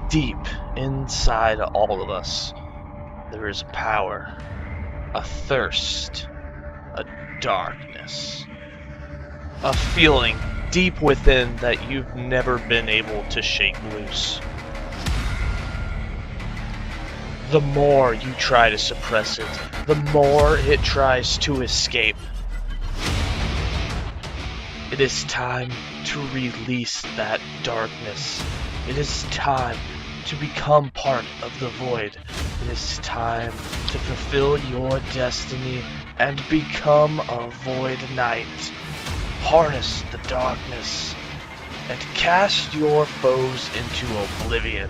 Deep inside all of us, there is power, a thirst, a darkness, a feeling deep within that you've never been able to shake loose. The more you try to suppress it, the more it tries to escape. It is time to release that darkness. It is time to become part of the void. It is time to fulfill your destiny and become a void knight. Harness the darkness and cast your foes into oblivion.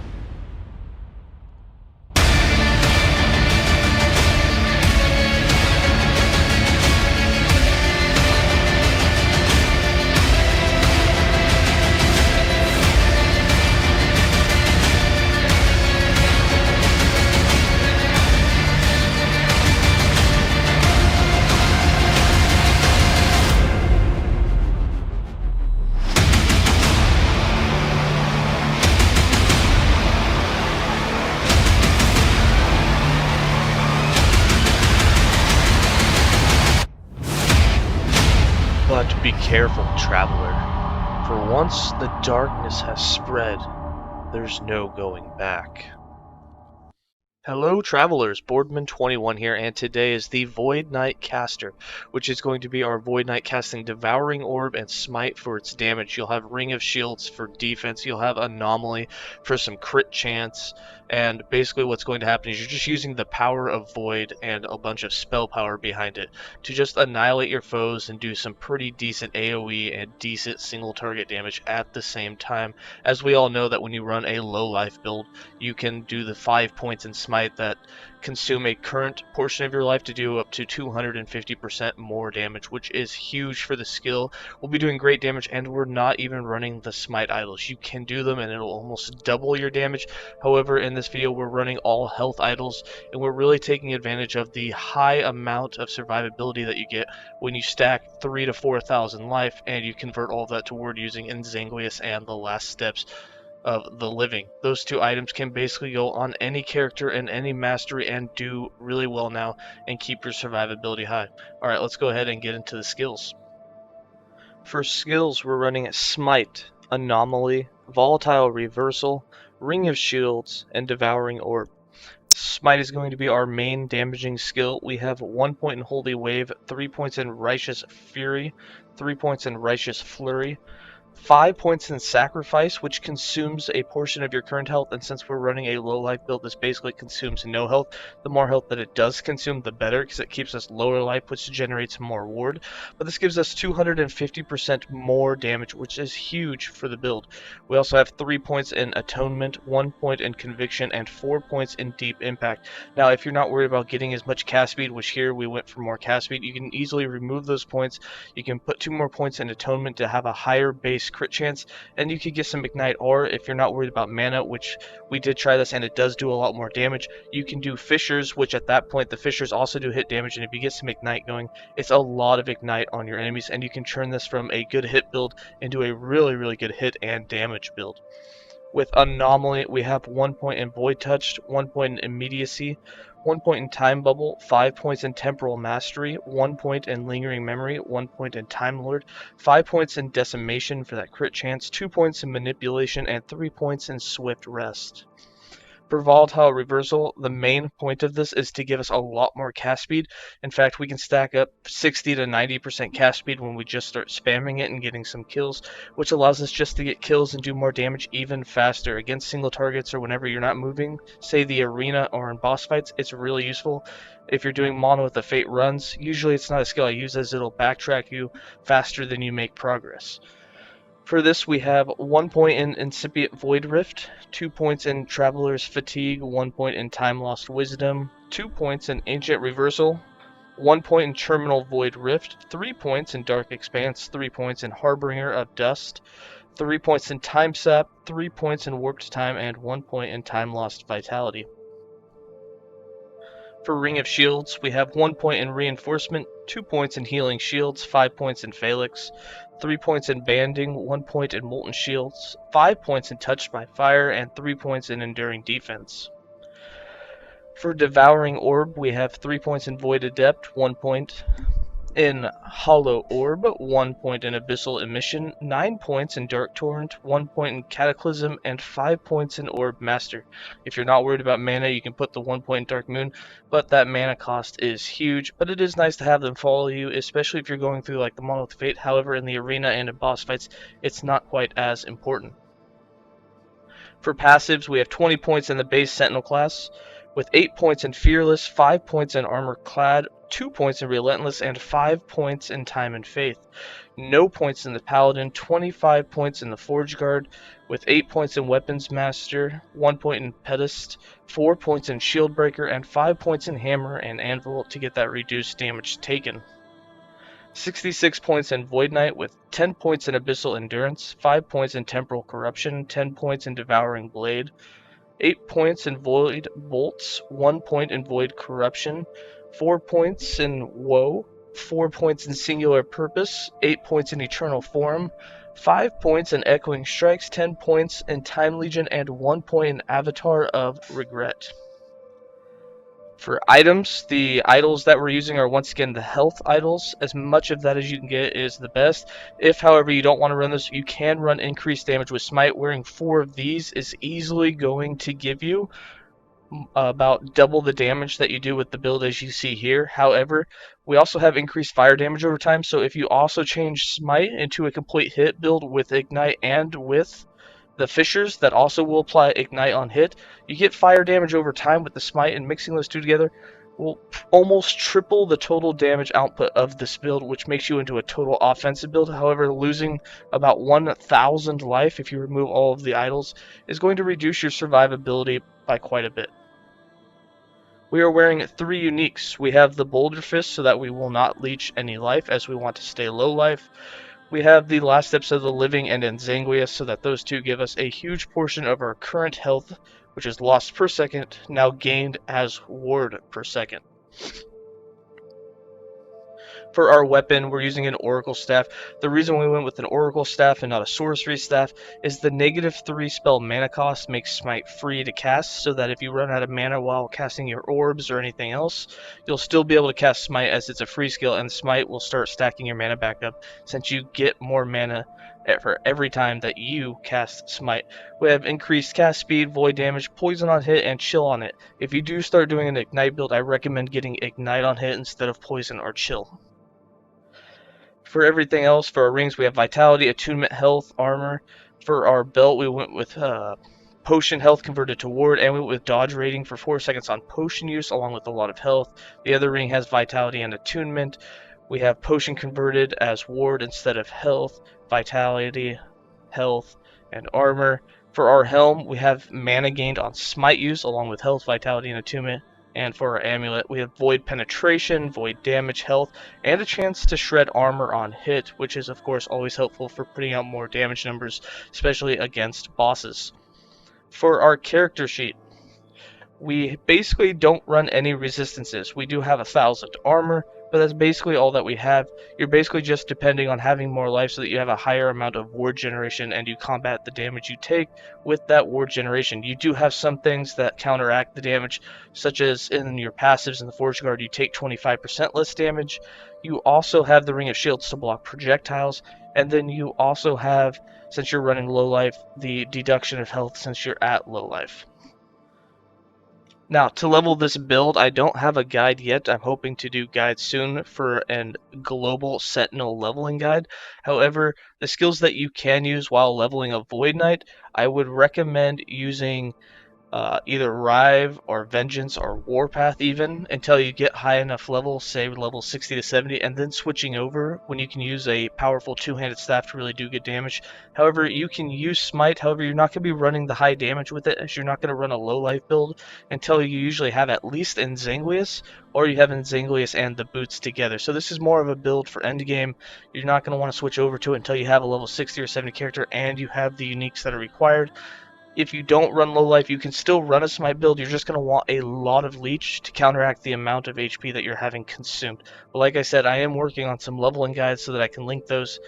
But be careful, traveler, for once the darkness has spread, there's no going back. Hello travelers, Boardman21 here, and today is the Void Knight caster, which is going to be our Void Knight casting Devouring Orb and Smite for its damage. You'll have Ring of Shields for defense, you'll have Anomaly for some crit chance, and basically what's going to happen is you're just using the power of Void and a bunch of spell power behind it to just annihilate your foes and do some pretty decent AoE and decent single target damage at the same time. As we all know that when you run a low life build, you can do the 5 points in Smite that consume a current portion of your life to do up to 250% more damage, which is huge for the skill. We'll be doing great damage, and we're not even running the Smite idols. You can do them and it'll almost double your damage. However, in this video we're running all health idols, and we're really taking advantage of the high amount of survivability that you get when you stack 3,000 to 4,000 life and you convert all of that to word using Enzanguius and the last steps of the living. Those two items can basically go on any character and any mastery and do really well now and keep your survivability high. Alright, let's go ahead and get into the skills. For skills, we're running Smite, Anomaly, Volatile Reversal, Ring of Shields, and Devouring Orb. Smite is going to be our main damaging skill. We have 1 point in Holy Wave, 3 points in Righteous Fury, 3 points in Righteous Flurry, 5 points in Sacrifice, which consumes a portion of your current health, and since we're running a low life build, this basically consumes no health. The more health that it does consume, the better, because it keeps us lower life, which generates more ward. But this gives us 250% more damage, which is huge for the build. We also have 3 points in Atonement, 1 point in Conviction, and 4 points in Deep Impact. Now, if you're not worried about getting as much cast speed, which here we went for more cast speed, you can easily remove those points. You can put 2 more points in Atonement to have a higher base crit chance, and you could get some Ignite, or if you're not worried about mana, which we did try this and it does do a lot more damage, you can do Fissures, which at that point the Fissures also do hit damage, and if you get some Ignite going, it's a lot of Ignite on your enemies, and you can turn this from a good hit build into a really good hit and damage build. With Anomaly, we have 1 point in Void Touched, 1 point in Immediacy, 1 point in Time Bubble, 5 points in Temporal Mastery, 1 point in Lingering Memory, 1 point in Time Lord, 5 points in Decimation for that crit chance, 2 points in Manipulation, and 3 points in Swift Rest. For Volatile Reversal, the main point of this is to give us a lot more cast speed. In fact, we can stack up 60 to 90% cast speed when we just start spamming it and getting some kills, which allows us just to get kills and do more damage even faster against single targets, or whenever you're not moving, say the arena or in boss fights. It's really useful. If you're doing Mono with the Fate runs, usually it's not a skill I use, as it'll backtrack you faster than you make progress. For this, we have 1 point in Incipient Void Rift, 2 points in Traveler's Fatigue, 1 point in Time Lost Wisdom, 2 points in Ancient Reversal, 1 point in Terminal Void Rift, 3 points in Dark Expanse, 3 points in Harbinger of Dust, 3 points in Time Sap, 3 points in Warped Time, and 1 point in Time Lost Vitality. For Ring of Shields, we have 1 point in Reinforcement, 2 points in Healing Shields, 5 points in Phalanx, 3 points in Banding, 1 point in Molten Shields, 5 points in Touched by Fire, and 3 points in Enduring Defense. For Devouring Orb, we have 3 points in Void Adept, 1 point in Hollow Orb, 1 point in Abyssal Emission, 9 points in Dark Torrent, 1 point in Cataclysm, and 5 points in Orb Master. If you're not worried about mana, you can put the 1 point in Dark Moon, but that mana cost is huge. But it is nice to have them follow you, especially if you're going through like the Monolith Fate. However, in the arena and in boss fights, it's not quite as important. For passives, we have 20 points in the base Sentinel class, with 8 points in Fearless, 5 points in Armor Clad, 2 points in Relentless, and 5 points in Time and Faith. No points in the Paladin, 25 points in the Forge Guard, with 8 points in Weapons Master, 1 point in Pedest, 4 points in Shield Breaker, and 5 points in Hammer and Anvil to get that reduced damage taken. 66 points in Void Knight with 10 points in Abyssal Endurance, 5 points in Temporal Corruption, 10 points in Devouring Blade, 8 points in Void Bolts, 1 point in Void Corruption, 4 points in Woe, 4 points in Singular Purpose, 8 points in Eternal Form, 5 points in Echoing Strikes, 10 points in Time Legion, and 1 point in Avatar of Regret. For items, the idols that we're using are once again the health idols. As much of that as you can get is the best. If, however, you don't want to run this, you can run increased damage with Smite. Wearing 4 of these is easily going to give you about double the damage that you do with the build as you see here. However, we also have increased fire damage over time, so if you also change Smite into a complete hit build with Ignite and with the Fissures that also will apply Ignite on hit, you get fire damage over time with the Smite, and mixing those two together will almost triple the total damage output of this build, which makes you into a total offensive build. However, losing about 1,000 life if you remove all of the idols is going to reduce your survivability by quite a bit. We are wearing 3 uniques. We have the Boulder Fist so that we will not leech any life as we want to stay low life. We have the Last Steps of the Living and Enzanguius so that those two give us a huge portion of our current health, which is lost per second, now gained as ward per second. For our weapon, we're using an Oracle Staff. The reason we went with an Oracle Staff and not a Sorcery Staff is the -3 spell mana cost makes Smite free to cast, so that if you run out of mana while casting your orbs or anything else, you'll still be able to cast Smite as it's a free skill, and Smite will start stacking your mana back up since you get more mana for every time that you cast Smite. We have increased cast speed, void damage, poison on hit, and chill on it. If you do start doing an Ignite build, I recommend getting Ignite on hit instead of poison or chill. For everything else, for our rings, we have Vitality, Attunement, Health, Armor. For our belt, we went with Potion Health converted to Ward, and we went with Dodge Rating for 4 seconds on Potion use, along with a lot of health. The other ring has Vitality and Attunement. We have Potion converted as Ward instead of Health, Vitality, Health, and Armor. For our helm, we have mana gained on Smite use, along with Health, Vitality, and Attunement. And for our amulet, we have Void Penetration, Void Damage, Health, and a chance to shred armor on hit, which is of course always helpful for putting out more damage numbers, especially against bosses. For our character sheet, we basically don't run any resistances. We do have 1,000 armor, but that's basically all that we have. You're basically just depending on having more life so that you have a higher amount of ward generation and you combat the damage you take with that ward generation. You do have some things that counteract the damage, such as in your passives in the Forge Guard, you take 25% less damage. You also have the Ring of Shields to block projectiles, and then you also have, since you're running low life, the deduction of health since you're at low life. Now, to level this build, I don't have a guide yet. I'm hoping to do guides soon for a global Sentinel leveling guide. However, the skills that you can use while leveling a Void Knight, I would recommend using either Rive or Vengeance or Warpath even until you get high enough level, say level 60 to 70, and then switching over when you can use a powerful two-handed staff to really do good damage. However, you can use Smite, however you're not going to be running the high damage with it, as you're not going to run a low life build until you usually have at least Enzanguius, or you have Enzanguius and the boots together. So this is more of a build for endgame. You're not going to want to switch over to it until you have a level 60 or 70 character and you have the uniques that are required. if you don't run low life, you can still run a Smite build. You're just going to want a lot of leech to counteract the amount of HP that you're having consumed. But like I said, I am working on some leveling guides so that I can link those,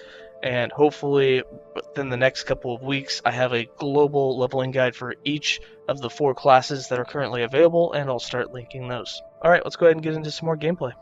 and hopefully within the next couple of weeks I have a global leveling guide for each of the 4 classes that are currently available, and I'll start linking those. Alright, let's go ahead and get into some more gameplay.